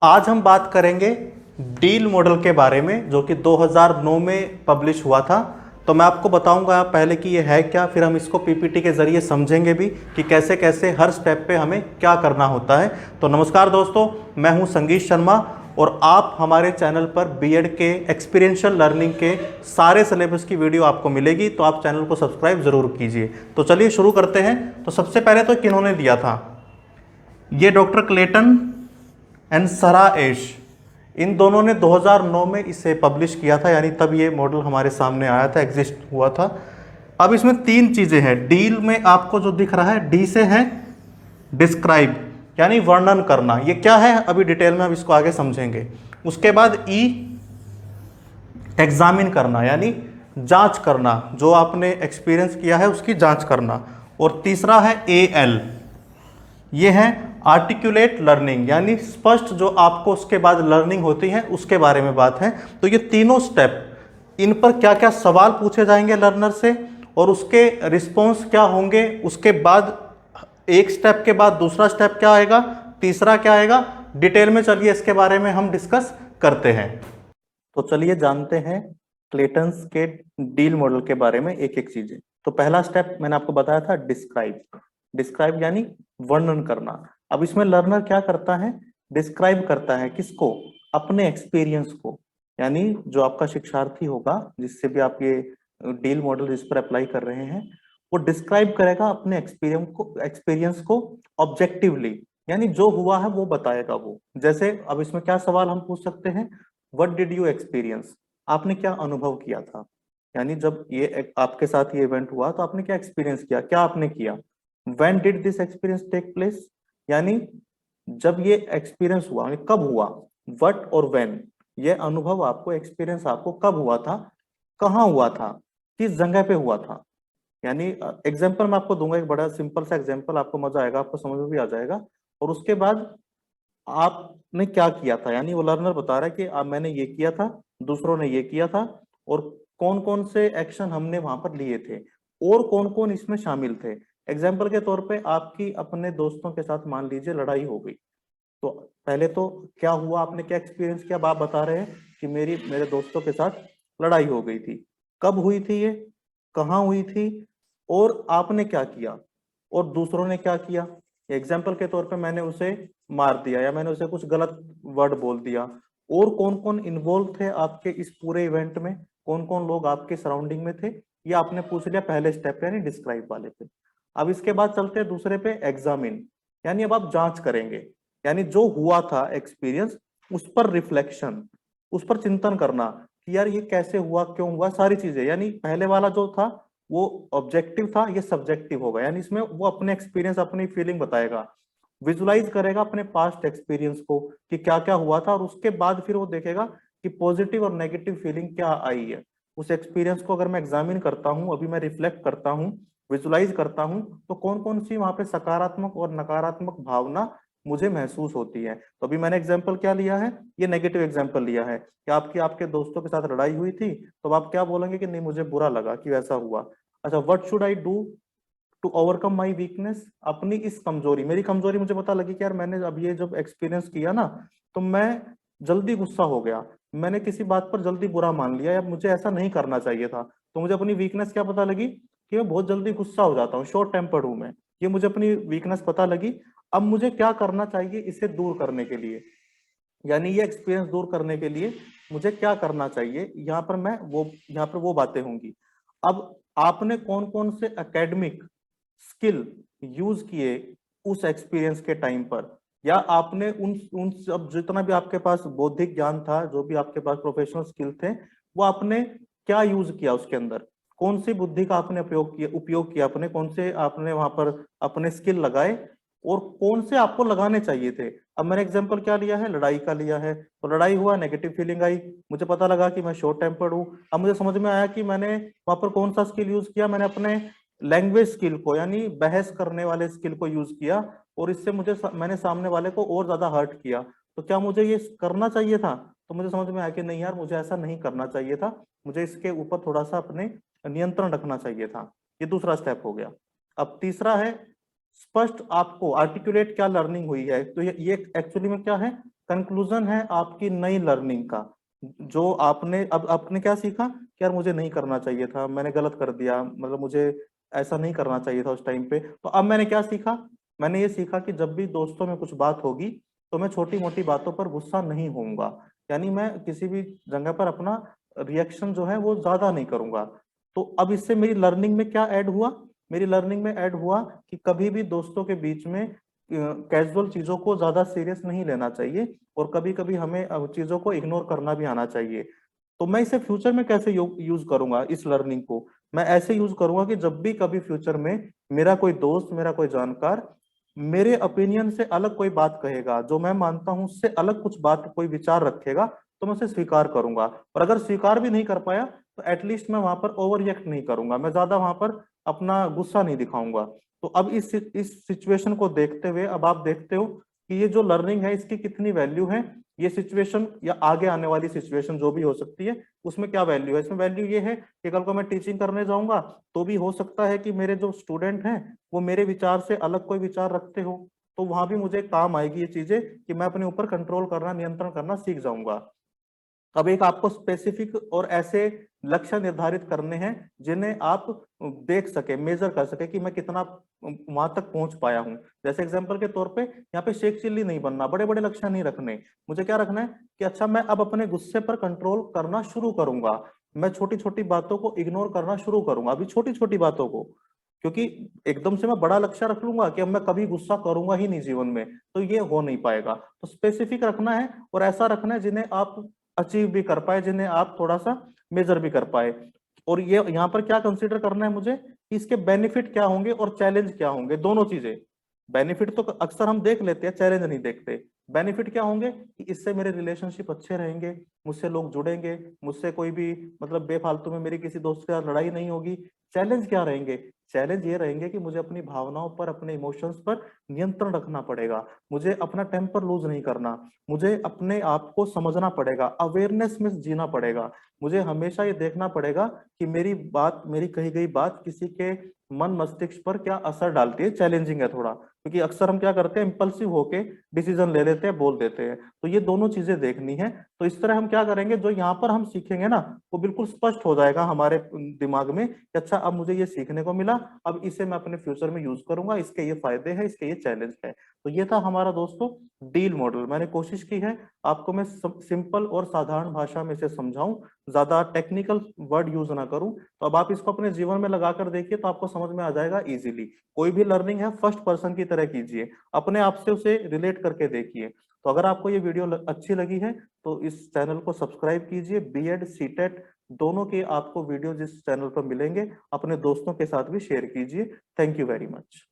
आज हम बात करेंगे डील मॉडल के बारे में, जो कि 2009 में पब्लिश हुआ था। तो मैं आपको बताऊंगा पहले कि ये है क्या, फिर हम इसको पीपीटी के जरिए समझेंगे भी कि कैसे कैसे हर स्टेप पे हमें क्या करना होता है। तो नमस्कार दोस्तों, मैं हूं संगीत शर्मा और आप हमारे चैनल पर बीएड के एक्सपीरियंशियल लर्निंग के सारे सिलेबस की वीडियो आपको मिलेगी, तो आप चैनल को सब्सक्राइब जरूर कीजिए। तो चलिए शुरू करते हैं। तो सबसे पहले तो किन्होंने दिया था, ये डॉक्टर क्लेटन एंड सरा एश, इन दोनों ने 2009 में इसे पब्लिश किया था, यानी तब ये मॉडल हमारे सामने आया था, एग्जिस्ट हुआ था। अब इसमें तीन चीजें हैं। डील में आपको जो दिख रहा है, डी से है डिस्क्राइब, यानी वर्णन करना। ये क्या है अभी डिटेल में हम इसको आगे समझेंगे। उसके बाद ई एग्जामिन करना, यानी जांच करना, जो आपने एक्सपीरियंस किया है उसकी जांच करना। और तीसरा है ए एल, ये है आर्टिकुलेट लर्निंग, यानी स्पष्ट जो आपको उसके बाद लर्निंग होती है उसके बारे में बात है। तो ये तीनों स्टेप, इन पर क्या क्या सवाल पूछे जाएंगे लर्नर से और उसके रिस्पॉन्स क्या होंगे, उसके बाद एक स्टेप के बाद दूसरा स्टेप क्या आएगा, तीसरा क्या आएगा, डिटेल में चलिए इसके बारे में हम डिस्कस करते हैं। तो चलिए जानते हैं क्लेटन्स के डील मॉडल के बारे में एक एक चीजें। तो पहला स्टेप मैंने आपको बताया था डिस्क्राइब। डिस्क्राइब यानी वर्णन करना। अब इसमें लर्नर क्या करता है, डिस्क्राइब करता है किसको, अपने एक्सपीरियंस को। यानी जो आपका शिक्षार्थी होगा, जिससे भी आप ये डील मॉडल जिस पर अप्लाई कर रहे हैं, वो डिस्क्राइब करेगा अपने एक्सपीरियंस को ऑब्जेक्टिवली, यानी जो हुआ है वो बताएगा वो। जैसे अब इसमें क्या सवाल हम पूछ सकते हैं, व्हाट डिड यू एक्सपीरियंस, आपने क्या अनुभव किया था, यानी जब ये आपके साथ ये इवेंट हुआ तो आपने क्या एक्सपीरियंस किया, क्या आपने किया। When did this experience take place, यानी जब ये एक्सपीरियंस हुआ, यानी कब हुआ। व्हाट और व्हेन, ये अनुभव आपको, एक्सपीरियंस आपको कब हुआ था, कहाँ हुआ था, किस जगह पे हुआ था। यानी एग्जाम्पल मैं आपको दूंगा, एक बड़ा सिंपल सा एग्जाम्पल, आपको मजा आएगा, आपको समझ में भी आ जाएगा। और उसके बाद आपने क्या किया था, यानी वो लर्नर बता रहा है कि मैंने ये किया था, दूसरों ने ये किया था, और कौन कौन से एक्शन हमने वहां पर लिए थे और कौन कौन इसमें शामिल थे। एग्जाम्पल के तौर पे आपकी अपने दोस्तों के साथ मान लीजिए लड़ाई हो गई, तो पहले तो क्या हुआ, आपने क्या एक्सपीरियंस किया। आप बता रहे हैं कि मेरे दोस्तों के साथ लड़ाई हो गई थी, कब हुई थी ये, कहाँ हुई थी, और आपने क्या किया और दूसरों ने क्या किया। एग्जाम्पल के तौर पे मैंने उसे मार दिया या मैंने उसे कुछ गलत वर्ड बोल दिया, और कौन कौन इन्वॉल्व थे आपके इस पूरे इवेंट में, कौन कौन लोग आपके सराउंडिंग में थे, ये आपने पूछ लिया पहले स्टेप यानी डिस्क्राइब वाले पे। अब इसके बाद चलते हैं दूसरे पे, एग्जामिन, यानी अब आप जांच करेंगे, यानी जो हुआ था एक्सपीरियंस उस पर रिफ्लेक्शन, उस पर चिंतन करना कि यार ये कैसे हुआ, क्यों हुआ, सारी चीजें। यानी पहले वाला जो था वो ऑब्जेक्टिव था, ये सब्जेक्टिव होगा, यानी इसमें वो अपने एक्सपीरियंस, अपनी फीलिंग बताएगा, विजुलाइज करेगा अपने पास्ट एक्सपीरियंस को कि क्या क्या हुआ था, और उसके बाद फिर वो देखेगा कि पॉजिटिव और नेगेटिव फीलिंग क्या आई है। उस एक्सपीरियंस को अगर मैं एग्जामिन करता हूँ, अभी मैं रिफ्लेक्ट करता हूँ, विजुलाइज करता हूँ, तो कौन कौन सी वहां पे सकारात्मक और नकारात्मक भावना मुझे महसूस होती है। तो अभी मैंने एग्जाम्पल क्या लिया है, ये नेगेटिव एग्जाम्पल लिया है कि आपकी आपके दोस्तों के साथ लड़ाई हुई थी, तो आप क्या बोलेंगे कि नहीं मुझे बुरा लगा कि वैसा हुआ। अच्छा, what should I do to overcome my weakness, अपनी इस कमजोरी, मेरी कमजोरी मुझे पता लगी कि यार मैंने अब ये जब एक्सपीरियंस किया ना, तो मैं जल्दी गुस्सा हो गया, मैंने किसी बात पर जल्दी बुरा मान लिया, या मुझे ऐसा नहीं करना चाहिए था। तो मुझे अपनी वीकनेस क्या पता लगी कि मैं बहुत जल्दी गुस्सा हो जाता हूँ, शॉर्ट टेम्पर्ड हूं मैं, ये मुझे अपनी वीकनेस पता लगी। अब मुझे क्या करना चाहिए इसे दूर करने के लिए, यानी ये एक्सपीरियंस दूर करने के लिए मुझे क्या करना चाहिए, यहाँ पर मैं वो, यहाँ पर वो बातें होंगी। अब आपने कौन कौन से एकेडमिक स्किल यूज किए उस एक्सपीरियंस के टाइम पर, या आपने उन उन सब जितना भी आपके पास बौद्धिक ज्ञान था, जो भी आपके पास प्रोफेशनल स्किल थे, वो आपने क्या यूज किया उसके अंदर, कौन सी बुद्धि का आपने उपयोग किया अपने, कौन से आपने वहां पर अपने स्किल लगाए और कौन से आपको लगाने चाहिए थे। अब मैंने एग्जांपल क्या लिया है, लड़ाई का लिया है, तो लड़ाई हुआ, नेगेटिव फीलिंग आई, मुझे पता लगा कि मैं शॉर्ट टेम्पर्ड हूँ। अब मुझे समझ में आया कि मैंने वहां पर कौन सा स्किल यूज किया, मैंने अपने लैंग्वेज स्किल को, यानी बहस करने वाले स्किल को यूज किया, और इससे मैंने सामने वाले को और ज्यादा हर्ट किया। तो क्या मुझे ये करना चाहिए था, तो मुझे समझ में आया कि नहीं यार, मुझे ऐसा नहीं करना चाहिए था, मुझे इसके ऊपर थोड़ा सा अपने नियंत्रण रखना चाहिए था। ये दूसरा स्टेप हो गया। अब तीसरा है स्पष्ट, आपको आर्टिकुलेट क्या लर्निंग हुई है, तो ये एक्चुअली में क्या है, कंक्लूजन है आपकी नई लर्निंग का। जो आपने अब आपने क्या सीखा कि यार मुझे नहीं करना चाहिए था, मैंने गलत कर दिया, मतलब मुझे ऐसा नहीं करना चाहिए था उस टाइम पे। तो अब मैंने क्या सीखा, मैंने ये सीखा कि जब भी दोस्तों में कुछ बात होगी तो मैं छोटी मोटी बातों पर गुस्सा नहीं होऊंगा, यानी मैं किसी भी जगह पर अपना रिएक्शन जो है वो ज्यादा नहीं करूंगा। तो अब इससे मेरी लर्निंग में क्या ऐड हुआ, मेरी लर्निंग में ऐड हुआ कि कभी भी दोस्तों के बीच में कैजुअल चीजों को ज्यादा सीरियस नहीं लेना चाहिए, और कभी कभी हमें चीजों को इग्नोर करना भी आना चाहिए। तो मैं इसे फ्यूचर में कैसे यूज करूंगा, इस लर्निंग को मैं ऐसे यूज करूंगा कि जब भी कभी फ्यूचर में मेरा कोई दोस्त, मेरा कोई जानकार मेरे ओपिनियन से अलग कोई बात कहेगा, जो मैं मानता हूं उससे अलग कुछ बात कोई विचार रखेगा, तो मैं उसे स्वीकार करूंगा। और अगर स्वीकार भी नहीं कर पाया तो एटलीस्ट मैं वहां पर ओवर रिएक्ट नहीं करूंगा, मैं ज्यादा वहां पर अपना गुस्सा नहीं दिखाऊंगा। तो अब इस सिचुएशन को देखते हुए अब आप देखते हो कि ये जो लर्निंग है इसकी कितनी वैल्यू है। ये सिचुएशन या आगे आने वाली सिचुएशन जो भी हो सकती है उसमें क्या वैल्यू है, इसमें वैल्यू ये है कि कल को मैं टीचिंग करने जाऊंगा तो भी हो सकता है कि मेरे जो स्टूडेंट हैं वो मेरे विचार से अलग कोई विचार रखते हो, तो वहां भी मुझे काम आएगी ये चीजें कि मैं अपने ऊपर कंट्रोल करना, नियंत्रण करना सीख जाऊंगा। अब एक आपको स्पेसिफिक और ऐसे लक्ष्य निर्धारित करने हैं जिन्हें आप देख सके, मेजर कर सके कि मैं कितना वहां तक पहुंच पाया हूं। जैसे एग्जांपल के तौर पे यहाँ पे शेख चिल्ली नहीं बनना, बड़े बड़े लक्ष्य नहीं रखने। मुझे क्या रखना है कि अच्छा मैं अब अपने गुस्से पर कंट्रोल करना शुरू करूंगा, मैं छोटी छोटी बातों को इग्नोर करना शुरू करूंगा, अभी छोटी छोटी बातों को। क्योंकि एकदम से मैं बड़ा लक्ष्य रख लूंगा कि अब मैं कभी गुस्सा करूंगा ही नहीं जीवन में, तो ये हो नहीं पाएगा। तो स्पेसिफिक रखना है और ऐसा रखना है जिन्हें आप अचीव भी कर पाए, जिन्हें आप थोड़ा सा मेजर भी कर पाए। और ये यहाँ पर क्या कंसीडर करना है मुझे कि इसके बेनिफिट क्या होंगे और चैलेंज क्या होंगे, दोनों चीजें। बेनिफिट तो अक्सर हम देख लेते हैं, चैलेंज नहीं देखते। बेनिफिट क्या होंगे कि इससे मेरे रिलेशनशिप अच्छे रहेंगे, मुझसे लोग जुड़ेंगे, मुझसे कोई भी मतलब बेफालतू में मेरी किसी दोस्त के साथ लड़ाई नहीं होगी। चैलेंज क्या रहेंगे, चैलेंज ये रहेंगे कि मुझे अपनी भावनाओं पर, अपने इमोशंस पर नियंत्रण रखना पड़ेगा, मुझे अपना टेम्पर लूज नहीं करना, मुझे अपने आप को समझना पड़ेगा, अवेयरनेस में जीना पड़ेगा। मुझे हमेशा ये देखना पड़ेगा कि मेरी बात, मेरी कही गई बात किसी के मन मस्तिष्क पर क्या असर डालती है। चैलेंजिंग है थोड़ा, क्योंकि अक्सर हम क्या करते हैं, इंपल्सिव होके डिसीजन ले लेते हैं, बोल देते हैं। तो ये दोनों चीजें देखनी है। तो इस तरह हम क्या करेंगे, जो यहाँ पर हम सीखेंगे ना वो बिल्कुल स्पष्ट हो जाएगा हमारे दिमाग में कि अच्छा अब मुझे ये सीखने को मिला, अब इसे मैं अपने फ्यूचर में यूज करूंगा, इसके ये फायदे हैं, इसके ये चैलेंज है। तो ये था हमारा दोस्तों डील मॉडल। मैंने कोशिश की है आपको मैं सिंपल और साधारण भाषा में इसे समझाऊं, ज्यादा टेक्निकल वर्ड यूज ना करूं। तो अब आप इसको अपने जीवन में लगाकर देखिए तो आपको समझ में आ जाएगा इजीली। कोई भी लर्निंग है फर्स्ट पर्सन की तरह कीजिए, अपने आप से उसे रिलेट करके देखिए। तो अगर आपको ये वीडियो अच्छी लगी है तो इस चैनल को सब्सक्राइब कीजिए। बीएड सीटेट दोनों के आपको वीडियो जिस चैनल पर मिलेंगे अपने दोस्तों के साथ भी शेयर कीजिए। Thank you very much.